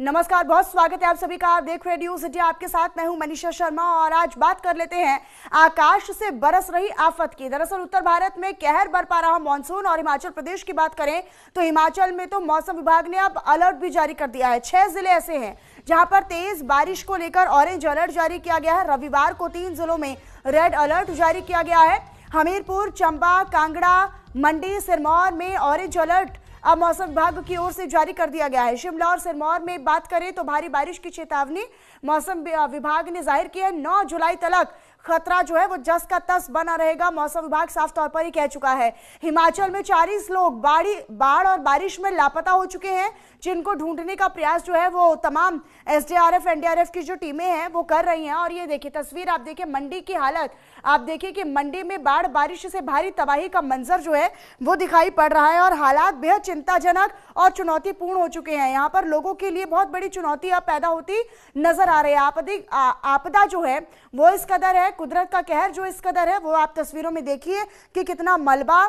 नमस्कार, बहुत स्वागत है आप सभी का। आप देख रहे न्यूज सिटी, आपके साथ मैं हूं मनीषा शर्मा और आज बात कर लेते हैं आकाश से बरस रही आफत की। दरअसल उत्तर भारत में कहर बरपा रहा मानसून और हिमाचल प्रदेश की बात करें तो हिमाचल में तो मौसम विभाग ने अब अलर्ट भी जारी कर दिया है। 6 जिले ऐसे हैं जहां पर तेज बारिश को लेकर ऑरेंज अलर्ट जारी किया गया है। रविवार को 3 जिलों में रेड अलर्ट जारी किया गया है। हमीरपुर, चंबा, कांगड़ा, मंडी, सिरमौर में ऑरेंज अलर्ट अब मौसम विभाग की ओर से जारी कर दिया गया है। शिमला और सिरमौर में बात करें तो भारी बारिश की चेतावनी मौसम विभाग ने जाहिर की है। 9 जुलाई तक खतरा जो है वो जस का तस बना रहेगा, मौसम विभाग साफ तौर पर ही कह चुका है। हिमाचल में 40 लोग बाढ़ और बारिश में लापता हो चुके हैं, जिनको ढूंढने का प्रयास जो है वो तमाम एसडीआरएफ एनडीआरएफ की जो टीमें हैं वो कर रही हैं। और ये देखिए तस्वीर, आप देखिए मंडी की हालत, आप देखिए कि मंडी में बाढ़ बारिश से भारी तबाही का मंजर जो है वो दिखाई पड़ रहा है और हालात बेहद चिंताजनक और चुनौतीपूर्ण हो चुके हैं। यहाँ पर लोगों के लिए बहुत बड़ी चुनौती अब पैदा होती नजर आ रही है। आपदा जो है वो इस कदर है, कुदरत का कहर जो इस कदर है वो आप तस्वीरों में देखिए कि कितना मलबा,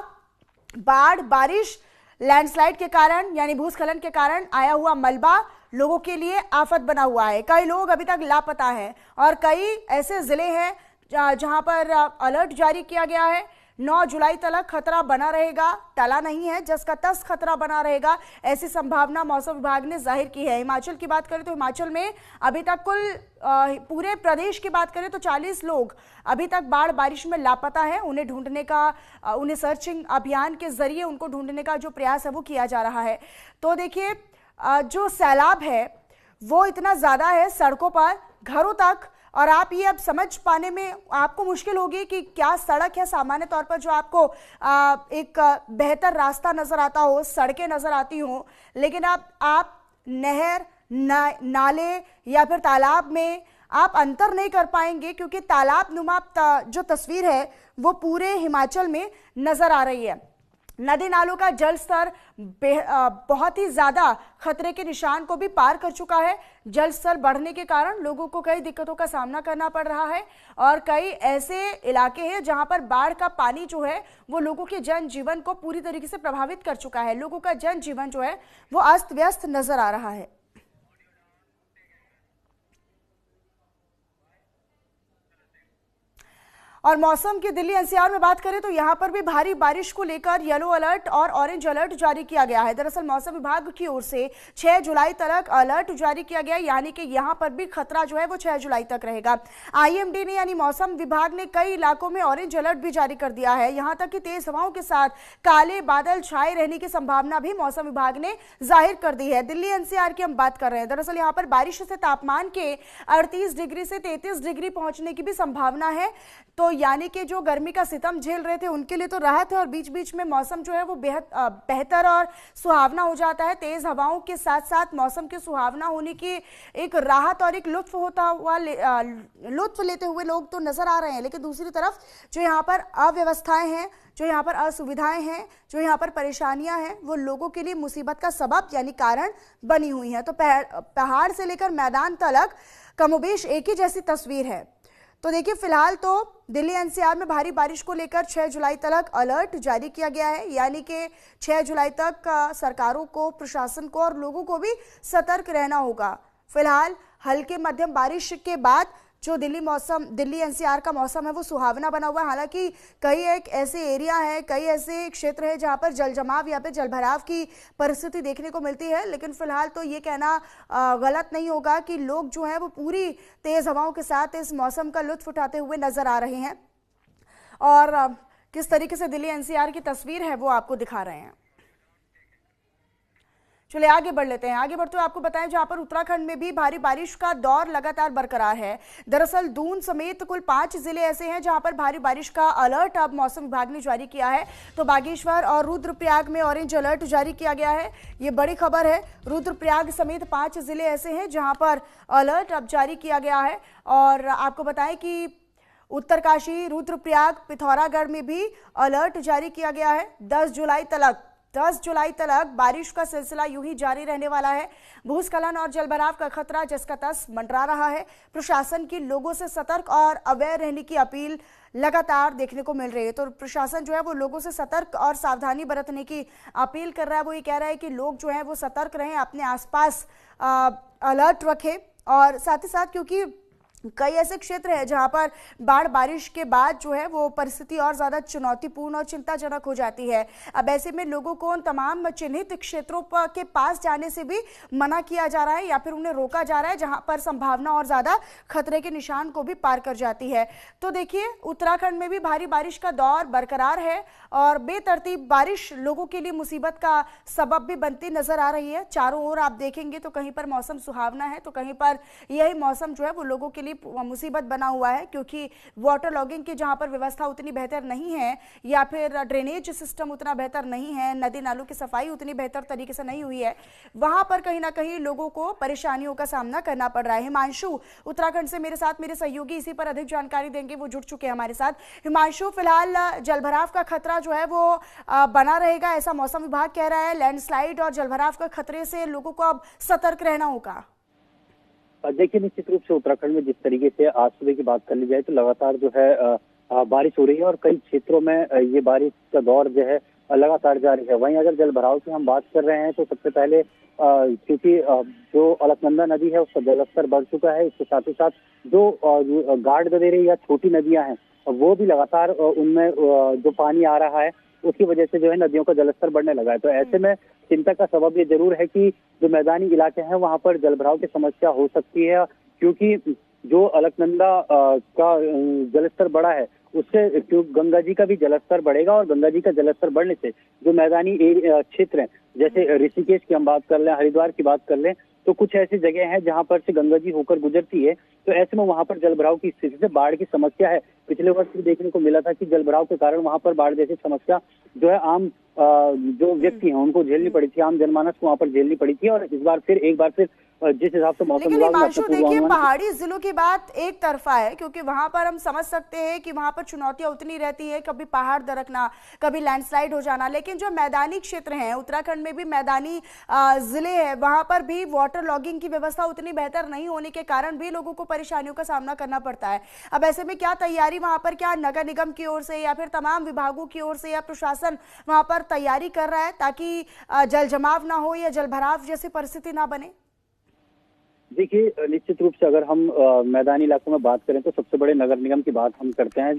बाढ़, बारिश, लैंडस्लाइड के कारण यानी भूस्खलन के कारण आया हुआ मलबा लोगों के लिए आफत बना हुआ है। कई लोग अभी तक लापता हैं और कई ऐसे जिले हैं जहां पर अलर्ट जारी किया गया है। 9 जुलाई तक खतरा बना रहेगा, टला नहीं है, जिसका तस खतरा बना रहेगा, ऐसी संभावना मौसम विभाग ने जाहिर की है। हिमाचल की बात करें तो हिमाचल में अभी तक कुल पूरे प्रदेश की बात करें तो 40 लोग अभी तक बाढ़ बारिश में लापता है। उन्हें ढूंढने का, उन्हें सर्चिंग अभियान के जरिए उनको ढूंढने का जो प्रयास है वो किया जा रहा है। तो देखिए जो सैलाब है वो इतना ज्यादा है सड़कों पर, घरों तक, और आप ये अब समझ पाने में आपको मुश्किल होगी कि क्या सड़क है। सामान्य तौर पर जो आपको एक बेहतर रास्ता नजर आता हो, सड़कें नजर आती हो, लेकिन आप नहर, नाले या फिर तालाब में आप अंतर नहीं कर पाएंगे, क्योंकि तालाब नुमा जो तस्वीर है वो पूरे हिमाचल में नजर आ रही है। नदी नालों का जल स्तर बहुत ही ज्यादा खतरे के निशान को भी पार कर चुका है। जल स्तर बढ़ने के कारण लोगों को कई दिक्कतों का सामना करना पड़ रहा है और कई ऐसे इलाके हैं जहां पर बाढ़ का पानी जो है वो लोगों के जनजीवन को पूरी तरीके से प्रभावित कर चुका है। लोगों का जनजीवन जो है वो अस्त व्यस्त नजर आ रहा है। और मौसम की दिल्ली एनसीआर में बात करें तो यहां पर भी भारी बारिश को लेकर येलो अलर्ट और ऑरेंज अलर्ट जारी किया गया है। दरअसल मौसम विभाग की ओर से 6 जुलाई तक अलर्ट जारी किया गया, यानी कि यहां पर भी खतरा जो है वो 6 जुलाई तक रहेगा। आईएमडी ने यानी मौसम विभाग ने कई इलाकों में ऑरेंज अलर्ट भी जारी कर दिया है। यहां तक कि तेज हवाओं के साथ काले बादल छाए रहने की संभावना भी मौसम विभाग ने जाहिर कर दी है। दिल्ली एनसीआर की हम बात कर रहे हैं। दरअसल यहाँ पर बारिश से तापमान के 38 डिग्री से 33 डिग्री पहुंचने की भी संभावना है। तो यानी कि जो गर्मी का सितम झेल रहे थे उनके लिए तो राहत है और बीच बीच में मौसम जो है वो बेहद बेहतर और सुहावना हो जाता है। तेज हवाओं के साथ साथ मौसम के सुहावना होने की एक राहत और एक लुत्फ होता हुआ लुत्फ लेते हुए लोग तो नजर आ रहे हैं, लेकिन दूसरी तरफ जो यहाँ पर अव्यवस्थाएं हैं, जो यहाँ पर असुविधाएं हैं, जो यहाँ पर परेशानियां हैं, वो लोगों के लिए मुसीबत का सबब यानी कारण बनी हुई है। तो पहाड़ से लेकर मैदान तक कमोबेश एक ही जैसी तस्वीर है। तो देखिए फिलहाल तो दिल्ली एनसीआर में भारी बारिश को लेकर 6 जुलाई तक अलर्ट जारी किया गया है, यानी कि 6 जुलाई तक सरकारों को, प्रशासन को और लोगों को भी सतर्क रहना होगा। फिलहाल हल्के मध्यम बारिश के बाद जो दिल्ली एनसीआर का मौसम है वो सुहावना बना हुआ है। हालांकि कई एक ऐसे एरिया है, कई ऐसे क्षेत्र है जहां पर जल जमाव या फिर जलभराव की परिस्थिति देखने को मिलती है, लेकिन फिलहाल तो ये कहना गलत नहीं होगा कि लोग जो है वो पूरी तेज हवाओं के साथ इस मौसम का लुत्फ उठाते हुए नजर आ रहे हैं और किस तरीके से दिल्ली एनसीआर की तस्वीर है वो आपको दिखा रहे हैं। चलिए आगे बढ़ लेते हैं। आगे बढ़ते हुए आपको बताएं जहां पर उत्तराखंड में भी भारी बारिश का दौर लगातार बरकरार है। दरअसल दून समेत कुल 5 जिले ऐसे हैं जहां पर भारी बारिश का अलर्ट अब मौसम विभाग ने जारी किया है। तो बागेश्वर और रुद्रप्रयाग में ऑरेंज अलर्ट जारी किया गया है, ये बड़ी खबर है। रुद्रप्रयाग समेत 5 जिले ऐसे हैं जहां पर अलर्ट अब जारी किया गया है। और आपको बताएं कि उत्तरकाशी, रुद्रप्रयाग, पिथौरागढ़ में भी अलर्ट जारी किया गया है। 10 जुलाई तक बारिश का सिलसिला यूं ही जारी रहने वाला है। भूस्खलन और जलभराव का खतरा जिसका तस मंडरा रहा है। प्रशासन की लोगों से सतर्क और अवेयर रहने की अपील लगातार देखने को मिल रही है। तो प्रशासन जो है वो लोगों से सतर्क और सावधानी बरतने की अपील कर रहा है। वो ये कह रहा है कि लोग जो है वो सतर्क रहें, अपने आसपास अलर्ट रखें। और साथ ही साथ क्योंकि कई ऐसे क्षेत्र हैं जहां पर बाढ़ बारिश के बाद जो है वो परिस्थिति और ज्यादा चुनौतीपूर्ण और चिंताजनक हो जाती है। अब ऐसे में लोगों को उन तमाम चिन्हित क्षेत्रों के पास जाने से भी मना किया जा रहा है या फिर उन्हें रोका जा रहा है जहां पर संभावना और ज्यादा खतरे के निशान को भी पार कर जाती है। तो देखिए, उत्तराखंड में भी भारी बारिश का दौर बरकरार है और बेतरतीब बारिश लोगों के लिए मुसीबत का सबब भी बनती नजर आ रही है। चारों ओर आप देखेंगे तो कहीं पर मौसम सुहावना है तो कहीं पर यही मौसम जो है वो लोगों के लिए मुसीबत बना हुआ है, क्योंकि वाटर लॉगिंग की जहां पर व्यवस्था उतनी बेहतर नहीं है या फिर ड्रेनेज सिस्टम उतना बेहतर नहीं है, नदी नालों की सफाई उतनी बेहतर तरीके से नहीं हुई है, वहां पर कहीं ना कहीं लोगों को परेशानियों का सामना करना पड़ रहा है। हिमांशु उत्तराखंड से मेरे साथ मेरे सहयोगी इसी पर अधिक जानकारी देंगे, वो जुड़ चुके हैं हमारे साथ। हिमांशु, फिलहाल जलभराव का खतरा जो है वो बना रहेगा ऐसा मौसम विभाग कह रहा है। लैंडस्लाइड और जलभराव का खतरे से लोगों को अब सतर्क रहना होगा। देखिए, निश्चित रूप से उत्तराखंड में जिस तरीके से आज सुबह की बात कर ली जाए तो लगातार जो है बारिश हो रही है और कई क्षेत्रों में ये बारिश का दौर जो है लगातार जारी है। वहीं अगर जल भराव की हम बात कर रहे हैं तो सबसे पहले क्योंकि जो अलकनंदा नदी है उसका जलस्तर बढ़ चुका है, इसके साथ ही साथ जो गाढ़ गदेरे या छोटी नदियां हैं वो भी लगातार उनमें जो पानी आ रहा है उसकी वजह से जो है नदियों का जलस्तर बढ़ने लगा है। तो ऐसे में चिंता का सबब ये जरूर है कि जो मैदानी इलाके हैं वहां पर जलभराव की समस्या हो सकती है, क्योंकि जो अलकनंदा का जलस्तर बढ़ा है उससे गंगा जी का भी जलस्तर बढ़ेगा और गंगा जी का जलस्तर बढ़ने से जो मैदानी क्षेत्र हैं जैसे ऋषिकेश की हम बात कर लें, हरिद्वार की बात कर लें, तो कुछ ऐसी जगह हैं जहां पर से गंगा जी होकर गुजरती है। तो ऐसे में वहां पर जलभराव की स्थिति से बाढ़ की समस्या है। पिछले वर्ष भी देखने को मिला था कि जलभराव के कारण वहां पर बाढ़ जैसी समस्या जो है आम जो व्यक्ति हैं उनको झेलनी पड़ी थी, आम जनमानस को वहां पर झेलनी पड़ी थी। और इस बार फिर एक बार फिर जिस हिसाब से मौसम विभाग ने देखिए, पहाड़ी जिलों की बात एक तरफा है क्योंकि वहां पर हम समझ सकते हैं कि वहां पर चुनौतियां उतनी रहती है, कभी पहाड़ दरकना, कभी लैंडस्लाइड हो जाना, लेकिन जो मैदानी क्षेत्र हैं, उत्तराखंड में भी मैदानी जिले हैं, वहां पर भी वाटर लॉगिंग की व्यवस्था उतनी बेहतर नहीं होने के कारण भी लोगों को परेशानियों का सामना करना पड़ता है। अब ऐसे में क्या तैयारी वहां पर, क्या नगर निगम की ओर से या फिर तमाम विभागों की ओर से या प्रशासन वहां पर तैयारी कर रहा है ताकि जल जमाव ना हो या जल भराव जैसी परिस्थिति ना बने? देखिए, निश्चित रूप से अगर हम मैदानी इलाकों में बात करें तो सबसे बड़े नगर निगम की बात हम करते हैं।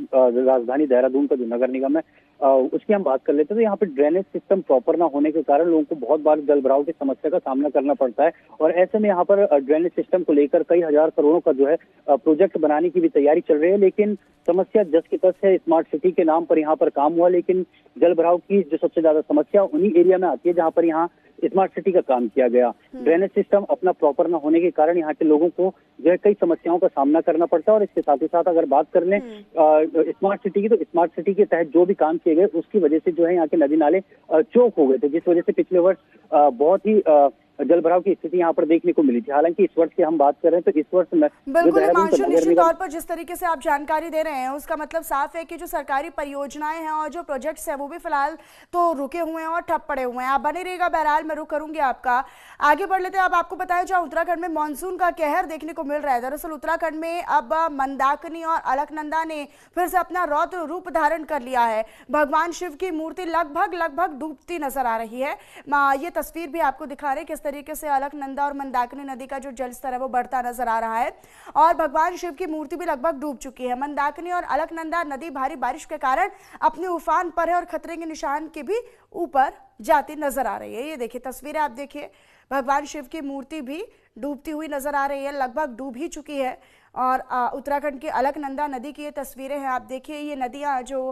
राजधानी देहरादून का जो नगर निगम है उसकी हम बात कर लेते हैं तो यहाँ पे ड्रेनेज सिस्टम प्रॉपर ना होने के कारण लोगों को बहुत बार जल भराव की समस्या का सामना करना पड़ता है। और ऐसे में यहाँ पर ड्रेनेज सिस्टम को लेकर कई हजार करोड़ों का जो है प्रोजेक्ट बनाने की भी तैयारी चल रही है, लेकिन समस्या जस की तस है। स्मार्ट सिटी के नाम पर यहाँ पर काम हुआ, लेकिन जल भराव की जो सबसे ज्यादा समस्या उन्हीं एरिया में आती है जहाँ पर यहाँ स्मार्ट सिटी का काम किया गया। ड्रेनेज सिस्टम अपना प्रॉपर न होने के कारण यहाँ के लोगों को जो है कई समस्याओं का सामना करना पड़ता है। और इसके साथ ही साथ अगर बात कर लें स्मार्ट सिटी की, तो स्मार्ट सिटी के तहत जो भी काम किए गए उसकी वजह से जो है यहाँ के नदी नाले चौक हो गए थे, जिस वजह से पिछले वर्ष बहुत ही जल भराव की स्थिति यहाँ पर देखने को मिली थी। हालांकि इस वर्ष की हम बात कर रहे हैं तो इस वर्ष में बिल्कुल हिमांशु, निश्चित तौर पर जिस तरीके से आप जानकारी दे रहे हैं उसका मतलब साफ है कि जो सरकारी परियोजनाएं हैं और जो प्रोजेक्ट्स हैं वो भी फिलहाल तो रुके हुए हैं और ठप पड़े हुए हैं। आप बने रहिएगा, बहरहाल मैं रुक करूंगी आपका। आगे बढ़ लेते हैं। अब आपको बताया जहाँ उत्तराखंड में मानसून का कहर देखने को मिल रहा है। दरअसल उत्तराखंड में अब मंदाकिनी और अलकनंदा ने फिर से अपना रौद्र रूप धारण कर लिया है। भगवान शिव की मूर्ति लगभग डूबती नजर आ रही है। ये तस्वीर भी आपको दिखा रहे किस तरीके से अलकनंदा और मंदाकिनी नदी का जो जलस्तर है वो बढ़ता नजर आ रहा है और भगवान शिव की मूर्ति भी लगभग डूब चुकी है। मंदाकिनी और अलकनंदा नदी भारी बारिश के कारण अपने उफान पर है और खतरे के निशान के भी ऊपर जाती नजर आ रही है। ये देखिए तस्वीरें, आप देखिए भगवान शिव की मूर्ति भी डूबती हुई नजर आ रही है, लगभग डूब ही चुकी है। और उत्तराखंड की अलकनंदा नदी की ये तस्वीरें हैं, आप देखिए ये नदियां जो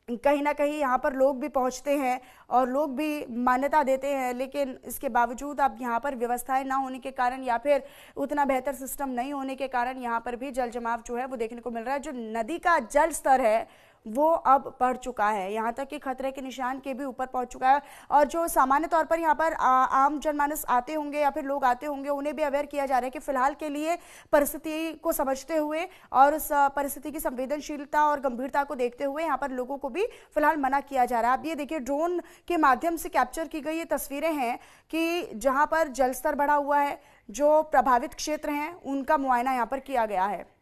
कहीं ना कहीं यहाँ पर लोग भी पहुँचते हैं और लोग भी मान्यता देते हैं, लेकिन इसके बावजूद अब यहाँ पर व्यवस्थाएं ना होने के कारण या फिर उतना बेहतर सिस्टम नहीं होने के कारण यहाँ पर भी जल जमाव जो है वो देखने को मिल रहा है। जो नदी का जल स्तर है वो अब बढ़ चुका है, यहाँ तक कि खतरे के निशान के भी ऊपर पहुँच चुका है। और जो सामान्य तौर पर यहाँ पर आम जनमानस आते होंगे या फिर लोग आते होंगे उन्हें भी अवेयर किया जा रहा है कि फिलहाल के लिए परिस्थिति को समझते हुए और उस परिस्थिति की संवेदनशीलता और गंभीरता को देखते हुए यहाँ पर लोगों को भी फिलहाल मना किया जा रहा है। अब ये देखिए ड्रोन के माध्यम से कैप्चर की गई ये तस्वीरें हैं कि जहाँ पर जल स्तर बढ़ा हुआ है, जो प्रभावित क्षेत्र हैं उनका मुआयना यहाँ पर किया गया है।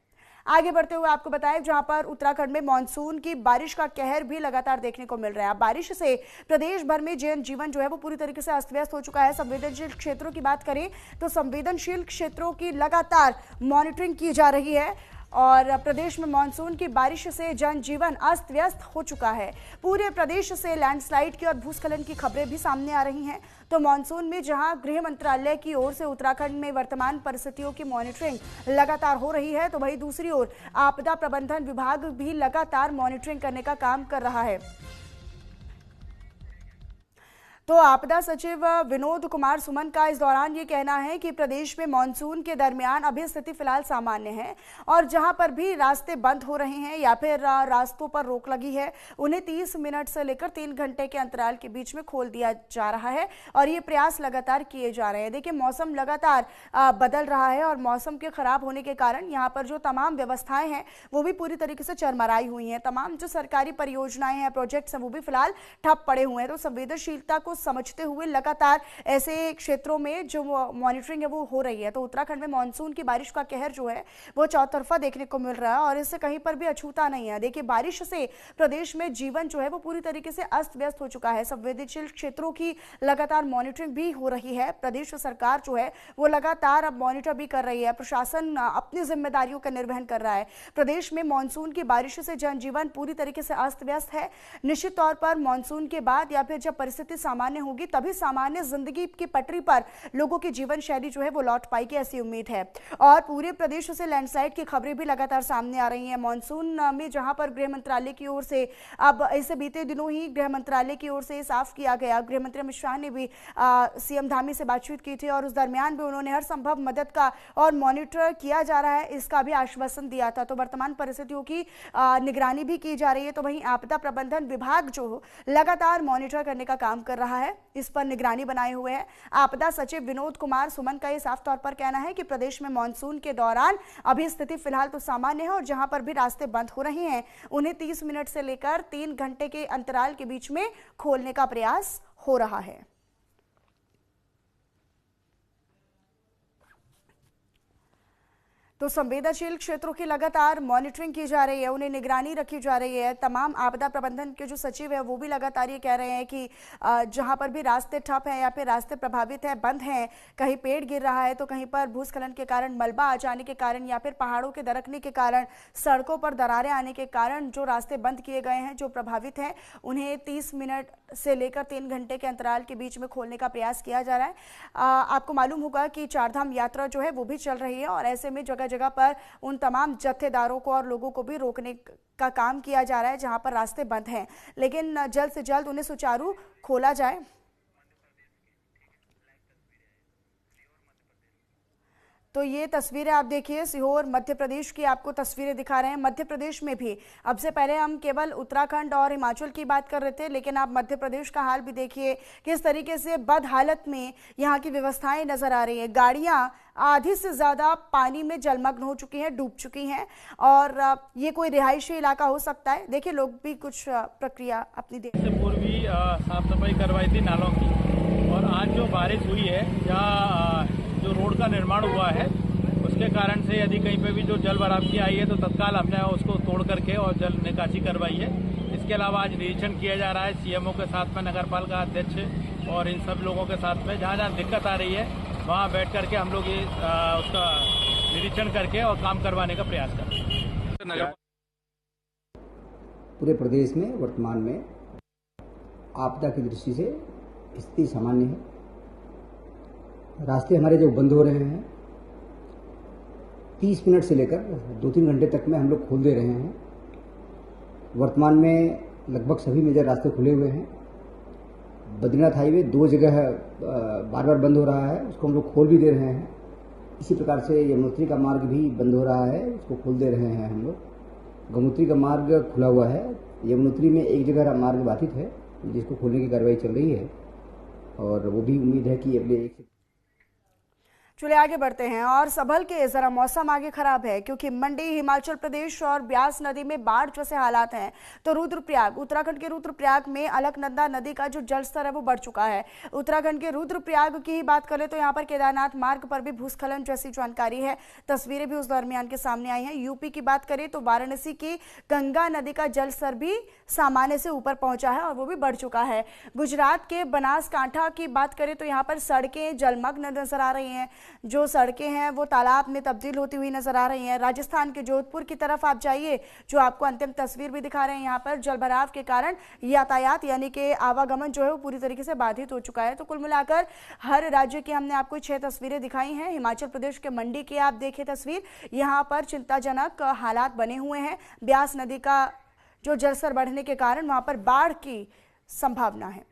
आगे बढ़ते हुए आपको बताएं, जहां पर उत्तराखंड में मानसून की बारिश का कहर भी लगातार देखने को मिल रहा है। बारिश से प्रदेश भर में जनजीवन जो है वो पूरी तरीके से अस्त व्यस्त हो चुका है। संवेदनशील क्षेत्रों की बात करें तो संवेदनशील क्षेत्रों की लगातार मॉनिटरिंग की जा रही है और प्रदेश में मानसून की बारिश से जनजीवन अस्त व्यस्त हो चुका है। पूरे प्रदेश से लैंडस्लाइड की और भूस्खलन की खबरें भी सामने आ रही हैं। तो मानसून में जहां गृह मंत्रालय की ओर से उत्तराखंड में वर्तमान परिस्थितियों की मॉनिटरिंग लगातार हो रही है, तो वहीं दूसरी ओर आपदा प्रबंधन विभाग भी लगातार मॉनिटरिंग करने का काम कर रहा है। तो आपदा सचिव विनोद कुमार सुमन का इस दौरान ये कहना है कि प्रदेश में मानसून के दरमियान अभी स्थिति फिलहाल सामान्य है और जहां पर भी रास्ते बंद हो रहे हैं या फिर रास्तों पर रोक लगी है, उन्हें 30 मिनट से लेकर 3 घंटे के अंतराल के बीच में खोल दिया जा रहा है और ये प्रयास लगातार किए जा रहे हैं। देखिए, मौसम लगातार बदल रहा है और मौसम के खराब होने के कारण यहाँ पर जो तमाम व्यवस्थाएं हैं वो भी पूरी तरीके से चरमराई हुई हैं। तमाम जो सरकारी परियोजनाएं हैं, प्रोजेक्ट्स हैं, वो भी फिलहाल ठप पड़े हुए हैं। तो संवेदनशीलता को समझते हुए लगातार ऐसे क्षेत्रों में जो मॉनिटरिंग है वो हो रही है। तो उत्तराखंड में मानसून की बारिश का कहर जो है वो चौतरफा देखने को मिल रहा है और इससे कहीं पर भी अछूता नहीं है। देखिए, बारिश से प्रदेश में जीवन जो है वो पूरी तरीके से अस्त व्यस्त हो चुका है। संवेदनशील क्षेत्रों की लगातार मॉनिटरिंग भी हो रही है। प्रदेश सरकार जो है वो लगातार अब मॉनिटर भी कर रही है। प्रशासन अपनी जिम्मेदारियों का निर्वहन कर रहा है। प्रदेश में मानसून की बारिश से जनजीवन पूरी तरीके से अस्त व्यस्त है। निश्चित तौर पर मानसून के बाद या फिर जब परिस्थिति सामान्य होगी तभी सामान्य जिंदगी की पटरी पर लोगों की जीवन शैली जो है वो लौट पाएगी, ऐसी उम्मीद है। और पूरे प्रदेश से लैंडस्लाइड की खबरें भी लगातार सामने आ रही हैं। मानसून में जहां पर गृह मंत्रालय की ओर से अब इसे बीते दिनों ही गृह मंत्रालय की ओर से साफ किया गया। गृह मंत्री अमित शाह ने भी सीएम धामी से बातचीत की थी और उस दरमियान भी उन्होंने हर संभव मदद का और मॉनिटर किया जा रहा है इसका भी आश्वासन दिया था। तो वर्तमान परिस्थितियों की निगरानी भी की जा रही है। तो वहीं आपदा प्रबंधन विभाग जो लगातार मॉनिटर करने का काम कर रहा है, इस पर निगरानी बनाए हुए हैं। आपदा सचिव विनोद कुमार सुमन का यह साफ तौर पर कहना है कि प्रदेश में मानसून के दौरान अभी स्थिति फिलहाल तो सामान्य है और जहां पर भी रास्ते बंद हो रहे हैं उन्हें 30 मिनट से लेकर 3 घंटे के अंतराल के बीच में खोलने का प्रयास हो रहा है। तो संवेदनशील क्षेत्रों की लगातार मॉनिटरिंग की जा रही है, उन्हें निगरानी रखी जा रही है। तमाम आपदा प्रबंधन के जो सचिव है वो भी लगातार ये कह रहे हैं कि जहां पर भी रास्ते ठप हैं या फिर रास्ते प्रभावित हैं, बंद हैं, कहीं पेड़ गिर रहा है तो कहीं पर भूस्खलन के कारण, मलबा आ जाने के कारण या फिर पहाड़ों के दरकने के कारण, सड़कों पर दरारें आने के कारण जो रास्ते बंद किए गए हैं, जो प्रभावित हैं, उन्हें 30 मिनट से लेकर 3 घंटे के अंतराल के बीच में खोलने का प्रयास किया जा रहा है। आपको मालूम होगा कि चारधाम यात्रा जो है वो भी चल रही है और ऐसे में जगह जगह पर उन तमाम जत्थेदारों को और लोगों को भी रोकने का काम किया जा रहा है जहां पर रास्ते बंद हैं, लेकिन जल्द से जल्द उन्हें सुचारू खोला जाए। तो ये तस्वीरें आप देखिए, सीहोर मध्य प्रदेश की आपको तस्वीरें दिखा रहे हैं। मध्य प्रदेश में भी अब से पहले हम केवल उत्तराखंड और हिमाचल की बात कर रहे थे, लेकिन आप मध्य प्रदेश का हाल भी देखिए, किस तरीके से बद हालत में यहाँ की व्यवस्थाएं नजर आ रही हैं। गाड़ियाँ आधी से ज़्यादा पानी में जलमग्न हो चुकी हैं, डूब चुकी हैं और ये कोई रिहायशी इलाका हो सकता है। देखिए, लोग भी कुछ प्रक्रिया अपनी पूर्व भी साफ सफाई करवाई थी नालों की, और आज जो बारिश हुई है, जहाँ जो रोड का निर्माण हुआ है उसके कारण से यदि कहीं पे भी जो जल भराव की आई है तो तत्काल हमने उसको तोड़ करके और जल निकासी करवाई है। इसके अलावा आज निरीक्षण किया जा रहा है सीएमओ के साथ में, नगरपालिका अध्यक्ष और इन सब लोगों के साथ में। जहाँ जहाँ दिक्कत आ रही है वहाँ बैठ करके हम लोग ये उसका निरीक्षण करके और काम करवाने का प्रयास कर रहे हैं। पूरे प्रदेश में वर्तमान में आपदा की दृष्टि से स्थिति सामान्य है। रास्ते हमारे जो बंद हो रहे हैं 30 मिनट से लेकर 2-3 घंटे तक में हम लोग खोल दे रहे हैं। वर्तमान में लगभग सभी मेजर रास्ते खुले हुए हैं। बद्रीनाथ हाईवे 2 जगह बार बार बंद हो रहा है, उसको हम लोग खोल भी दे रहे हैं। इसी प्रकार से यमुनोत्री का मार्ग भी बंद हो रहा है, उसको खोल दे रहे हैं हम लोग। गंगोत्री का मार्ग खुला हुआ है। यमुनोत्री में एक जगह मार्ग बाधित है जिसको खोलने की कार्रवाई चल रही है और वो भी उम्मीद है कि अगले चलिए आगे बढ़ते हैं और संभल के जरा मौसम आगे खराब है क्योंकि मंडी, हिमाचल प्रदेश और ब्यास नदी में बाढ़ जैसे हालात हैं। तो रुद्रप्रयाग, उत्तराखंड के रुद्रप्रयाग में अलकनंदा नदी का जो जल स्तर है वो बढ़ चुका है। उत्तराखंड के रुद्रप्रयाग की ही बात करें तो यहाँ पर केदारनाथ मार्ग पर भी भूस्खलन जैसी जानकारी है। तस्वीरें भी उस दरमियान के सामने आई हैं। यूपी की बात करें तो वाराणसी की गंगा नदी का जल स्तर भी सामान्य से ऊपर पहुंचा है और वो भी बढ़ चुका है। गुजरात के बनासकांठा की बात करें तो यहाँ पर सड़कें जलमग्न नजर आ रही हैं। जो सड़कें हैं वो तालाब में तब्दील होती हुई नजर आ रही हैं। राजस्थान के जोधपुर की तरफ आप जाइए, जो आपको अंतिम तस्वीर भी दिखा रहे हैं। यहाँ पर जलभराव के कारण यातायात यानी कि आवागमन जो है वो पूरी तरीके से बाधित हो चुका है। तो कुल मिलाकर हर राज्य की हमने आपको 6 तस्वीरें दिखाई हैं। हिमाचल प्रदेश के मंडी की आप देखिए तस्वीर, यहाँ पर चिंताजनक हालात बने हुए हैं। ब्यास नदी का जो जलस्तर बढ़ने के कारण वहां पर बाढ़ की संभावना है।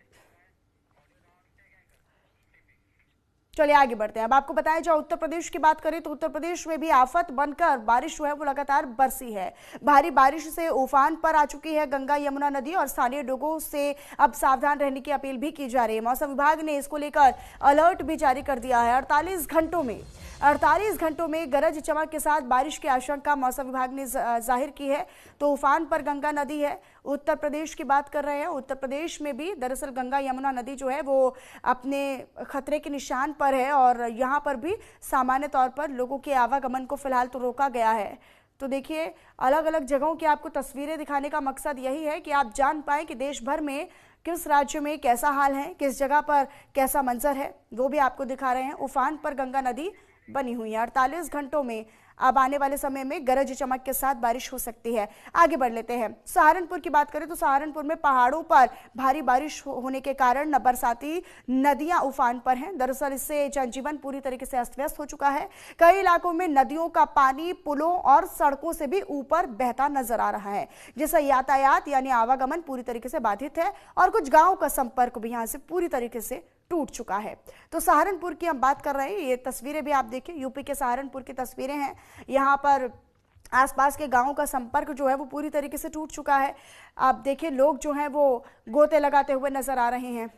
चलिए आगे बढ़ते हैं। अब आपको बताया जाए उत्तर प्रदेश की बात करें तो उत्तर प्रदेश में भी आफत बनकर बारिश जो है वो लगातार बरसी है। भारी बारिश से उफान पर आ चुकी है गंगा यमुना नदी और स्थानीय लोगों से अब सावधान रहने की अपील भी की जा रही है। मौसम विभाग ने इसको लेकर अलर्ट भी जारी कर दिया है। 48 घंटों में गरज चमक के साथ बारिश की आशंका मौसम विभाग ने जाहिर की है। तो उफान पर गंगा नदी है। उत्तर प्रदेश की बात कर रहे हैं, उत्तर प्रदेश में भी दरअसल गंगा यमुना नदी जो है वो अपने खतरे के निशान पर है और यहाँ पर भी सामान्य तौर पर लोगों के आवागमन को फिलहाल तो रोका गया है। तो देखिए अलग अलग जगहों की आपको तस्वीरें दिखाने का मकसद यही है कि आप जान पाएं कि देश भर में किस राज्य में कैसा हाल है, किस जगह पर कैसा मंजर है, वो भी आपको दिखा रहे हैं। उफान पर गंगा नदी बनी हुई है। 48 घंटों में अब आने वाले समय में गरज चमक के साथ बारिश हो सकती है। आगे बढ़ लेते हैं। सहारनपुर की बात करें तो सहारनपुर में पहाड़ों पर भारी बारिश होने के कारण बरसाती नदियां उफान पर हैं। दरअसल इससे जनजीवन पूरी तरीके से अस्त व्यस्त हो चुका है। कई इलाकों में नदियों का पानी पुलों और सड़कों से भी ऊपर बहता नजर आ रहा है, जिससे यातायात यानी आवागमन पूरी तरीके से बाधित है और कुछ गाँव का संपर्क भी यहाँ से पूरी तरीके से टूट चुका है। तो सहारनपुर की हम बात कर रहे हैं। ये तस्वीरें भी आप देखिए, यूपी के सहारनपुर की तस्वीरें हैं। यहाँ पर आसपास के गांवों का संपर्क जो है वो पूरी तरीके से टूट चुका है। आप देखिए लोग जो हैं वो गोते लगाते हुए नजर आ रहे हैं।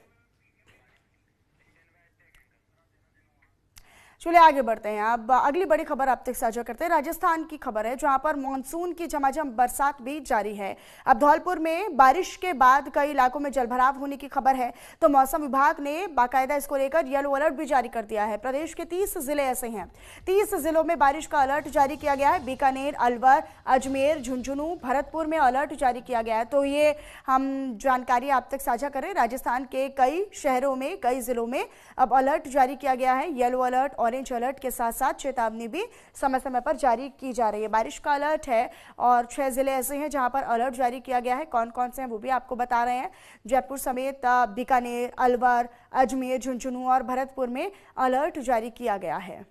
चलिए आगे बढ़ते हैं। अब अगली बड़ी खबर आप तक साझा करते हैं। राजस्थान की खबर है जहां पर मानसून की झमाझम बरसात भी जारी है। अब धौलपुर में बारिश के बाद कई इलाकों में जलभराव होने की खबर है। तो मौसम विभाग ने बाकायदा इसको लेकर येलो अलर्ट भी जारी कर दिया है। प्रदेश के 30 जिले ऐसे हैं, 30 जिलों में बारिश का अलर्ट जारी किया गया है। बीकानेर, अलवर, अजमेर, झुंझुनू, भरतपुर में अलर्ट जारी किया गया है। तो ये हम जानकारी आप तक साझा करें। राजस्थान के कई शहरों में, कई जिलों में अब अलर्ट जारी किया गया है। येलो अलर्ट, ऑरेंज अलर्ट के साथ साथ चेतावनी भी समय समय पर जारी की जा रही है। बारिश का अलर्ट है और 6 जिले ऐसे हैं जहां पर अलर्ट जारी किया गया है। कौन कौन से हैं वो भी आपको बता रहे हैं। जयपुर समेत बीकानेर, अलवर, अजमेर, झुंझुनू और भरतपुर में अलर्ट जारी किया गया है।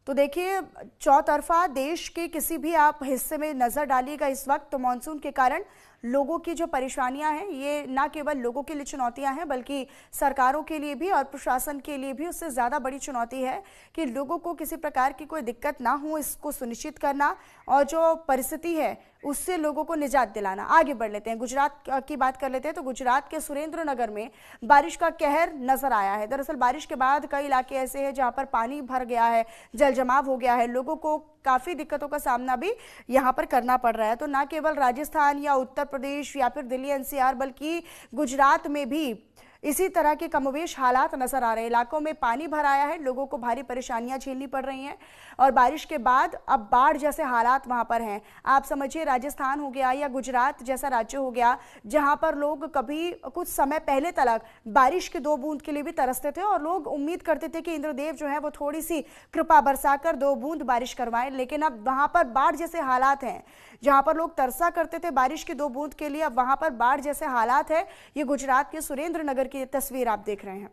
तो देखिए चौतरफा देश के किसी भी आप हिस्से में नजर डालिएगा इस वक्त, तो मानसून के कारण लोगों की जो परेशानियां हैं ये ना केवल लोगों के लिए चुनौतियां हैं बल्कि सरकारों के लिए भी और प्रशासन के लिए भी उससे ज़्यादा बड़ी चुनौती है कि लोगों को किसी प्रकार की कोई दिक्कत ना हो, इसको सुनिश्चित करना और जो परिस्थिति है उससे लोगों को निजात दिलाना। आगे बढ़ लेते हैं, गुजरात की बात कर लेते हैं। तो गुजरात के सुरेंद्रनगर में बारिश का कहर नजर आया है। दरअसल बारिश के बाद कई इलाके ऐसे हैं जहां पर पानी भर गया है, जल जमाव हो गया है, लोगों को काफ़ी दिक्कतों का सामना भी यहाँ पर करना पड़ रहा है। तो ना केवल राजस्थान या उत्तर प्रदेश या फिर दिल्ली एनसीआर बल्कि गुजरात में भी इसी तरह के कमोवेश हालात नजर आ रहे हैं। इलाकों में पानी भर आया है, लोगों को भारी परेशानियां झेलनी पड़ रही हैं और बारिश के बाद अब बाढ़ जैसे हालात वहां पर हैं। आप समझिए राजस्थान हो गया या गुजरात जैसा राज्य हो गया जहां पर लोग कभी कुछ समय पहले तक बारिश के 2 बूंद के लिए भी तरसते थे और लोग उम्मीद करते थे कि इंद्रदेव जो है वो थोड़ी सी कृपा बरसाकर 2 बूंद बारिश करवाएं। लेकिन अब वहां पर बाढ़ जैसे हालात हैं। जहां पर लोग तरसा करते थे बारिश की 2 बूंद के लिए, अब वहां पर बाढ़ जैसे हालात है। ये गुजरात के सुरेंद्रनगर की तस्वीर आप देख रहे हैं।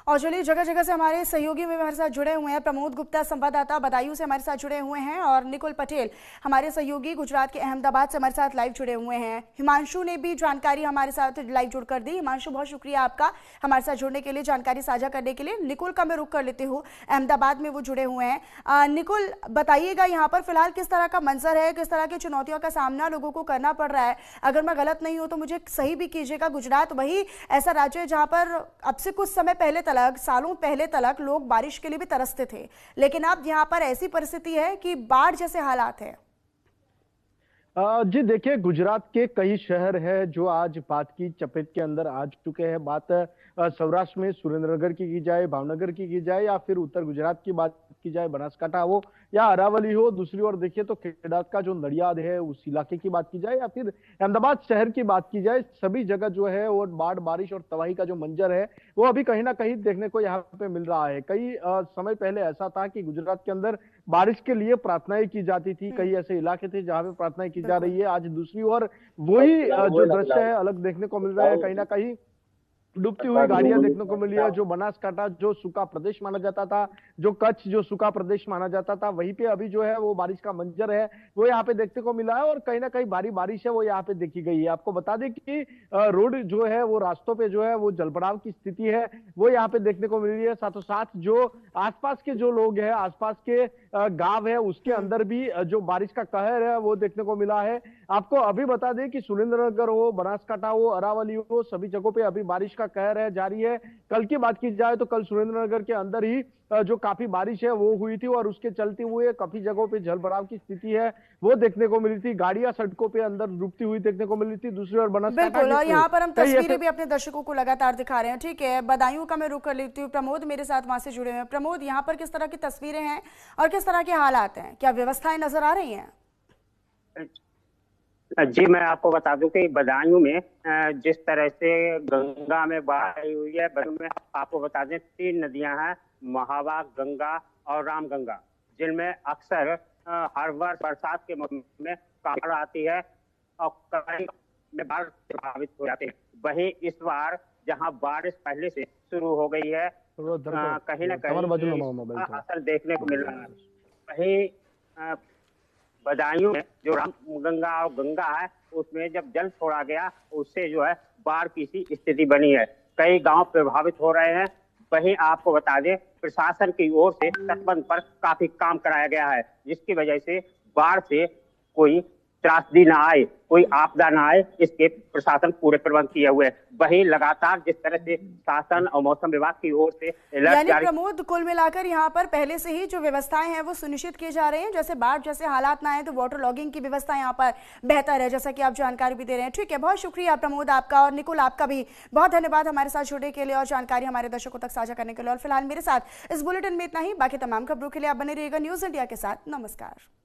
और चलिए जगह जगह से हमारे सहयोगी में हमारे साथ जुड़े हुए हैं। प्रमोद गुप्ता संवाददाता बदायूं से हमारे साथ जुड़े हुए हैं और निकुल पटेल हमारे सहयोगी गुजरात के अहमदाबाद से हमारे साथ लाइव जुड़े हुए हैं। हिमांशु ने भी जानकारी हमारे साथ लाइव जुड़कर दी। हिमांशु, बहुत शुक्रिया आपका हमारे साथ जुड़ने के लिए, जानकारी साझा करने के लिए। निकुल का मैं रुख कर लेती हूँ, अहमदाबाद में वो जुड़े हुए हैं। निकुल, बताइएगा यहाँ पर फिलहाल किस तरह का मंजर है, किस तरह की चुनौतियों का सामना लोगों को करना पड़ रहा है। अगर मैं गलत नहीं हूँ तो मुझे सही भी कीजिएगा, गुजरात वही ऐसा राज्य है जहाँ पर अब से कुछ समय पहले तक, सालों पहले तक लोग बारिश के लिए भी तरसते थे, लेकिन अब यहाँ पर ऐसी परिस्थिति है कि बाढ़ जैसे हालात है। जी देखिए, गुजरात के कई शहर है जो आज बाढ़ की चपेट के अंदर आ चुके हैं। बात सौराष्ट्र में सुरेंद्रनगर की जाए, भावनगर की जाए, या फिर उत्तर गुजरात की बात की जाए, बनासकांठा हो या अरावली हो। दूसरी ओर देखिए तो खेड़ा का जो नडियाद है उस इलाके की बात की जाए, या फिर अहमदाबाद शहर की बात की जाए, सभी जगह जो है वो बाढ़, बारिश और तबाही का जो मंजर है वो अभी कहीं ना कहीं देखने को यहाँ पे मिल रहा है। कई समय पहले ऐसा था कि गुजरात के अंदर बारिश के लिए प्रार्थनाएं की जाती थी, कई ऐसे इलाके थे जहां पे प्रार्थनाएं की जा रही है। आज दूसरी ओर वही जो दृश्य है अलग देखने को मिल रहा है। कहीं ना कहीं डूबती हुई गाड़ियां देखने को मिली है। जो बनासकांठा जो सूखा प्रदेश माना जाता था, जो कच्छ जो सूखा प्रदेश माना जाता था, वहीं पे अभी जो है वो बारिश का मंजर है वो यहाँ पे देखने को मिला है। और कहीं ना कहीं भारी बारिश है वो यहाँ पे देखी गई है। आपको बता दें कि रोड जो है वो रास्तों पे जो है वो जलभराव की स्थिति है वो यहाँ पे देखने को मिल रही है। साथों साथ जो आसपास के जो लोग हैं, आसपास के गांव है, उसके अंदर भी जो बारिश का कहर है वो देखने को मिला है। आपको अभी बता दें कि सुरेंद्रनगर हो, बनासकांठा हो, अरावली हो, सभी जगहों पे अभी बारिश का कहर है जारी है। कल की बात की जाए तो कल सुरेंद्रनगर के अंदर ही जो काफी बारिश है वो हुई थी और उसके चलते हुए काफी जगहों पे जलभराव की स्थिति है वो देखने को मिली थी। गाड़ियां सड़कों पे अंदर डूबती हुई देखने को मिली थी। दूसरी ओर बनासकांठा, बिल्कुल, और यहाँ पर हम तस्वीरें भी अपने दर्शकों को लगातार दिखा रहे हैं। ठीक है, बदायूं का मैं रुख कर लेती हूँ। प्रमोद मेरे साथ वहां से जुड़े हुए हैं। प्रमोद, यहाँ पर किस तरह की तस्वीरें हैं और किस तरह के हालात हैं, क्या व्यवस्थाएं नजर आ रही हैं? जी, मैं आपको बता दूं कि बदायूं में जिस तरह से गंगा में बाढ़ आई हुई है, बदायूं में आपको बता दें 3 नदियां हैं, महावा, गंगा और रामगंगा, जिनमें अक्सर हर वर्ष बरसात के मौसम में बाढ़ आती है और कई में बाढ़ प्रभावित हो जाते हैं। वहीं इस बार जहां बारिश पहले से शुरू हो गई है, कहीं ना कहीं असर देखने को मिल रहा है। वहीं बदायूं में जो रामगंगा और गंगा है उसमें जब जल छोड़ा गया उससे जो है बाढ़ की सी स्थिति बनी है। कई गांव प्रभावित हो रहे हैं। वहीं आपको बता दें प्रशासन की ओर से तटबंध पर काफी काम कराया गया है, जिसकी वजह से बाढ़ से कोई त्रासदी ना आए, कोई आपदा ना आए, इसके प्रशासन पूरे प्रबंध किए हुए। वहीं लगातार जिस तरह से शासन और मौसम विभाग की ओर से यानी प्रमोद, कुल मिलाकर यहाँ पर पहले से ही जो व्यवस्थाएं हैं वो सुनिश्चित की जा रही हैं, जैसे बाढ़ जैसे हालात ना आए तो वाटर लॉगिंग की व्यवस्था यहाँ पर बेहतर है, जैसा कि आप जानकारी भी दे रहे हैं। ठीक है, बहुत शुक्रिया प्रमोद आपका, और निकुल आपका भी बहुत धन्यवाद हमारे साथ जुड़ने के लिए और जानकारी हमारे दर्शकों तक साझा करने के लिए। और फिलहाल मेरे साथ इस बुलेटिन में इतना ही। बाकी तमाम खबरों के लिए आप बने रहिएगा न्यूज इंडिया के साथ। नमस्कार।